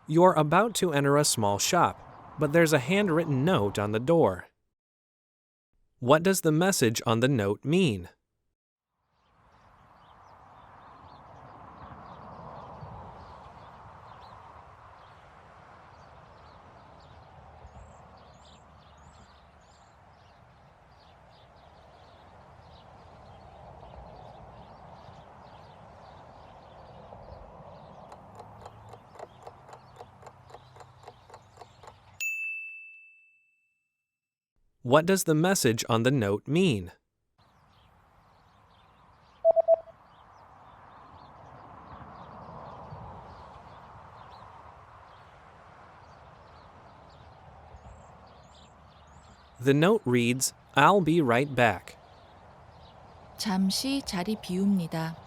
You're about to enter a small shop, but there's a handwritten note on the door. What does the message on the note mean? What does the message on the note mean? The note reads, I'll be right back. 잠시 자리 비웁니다.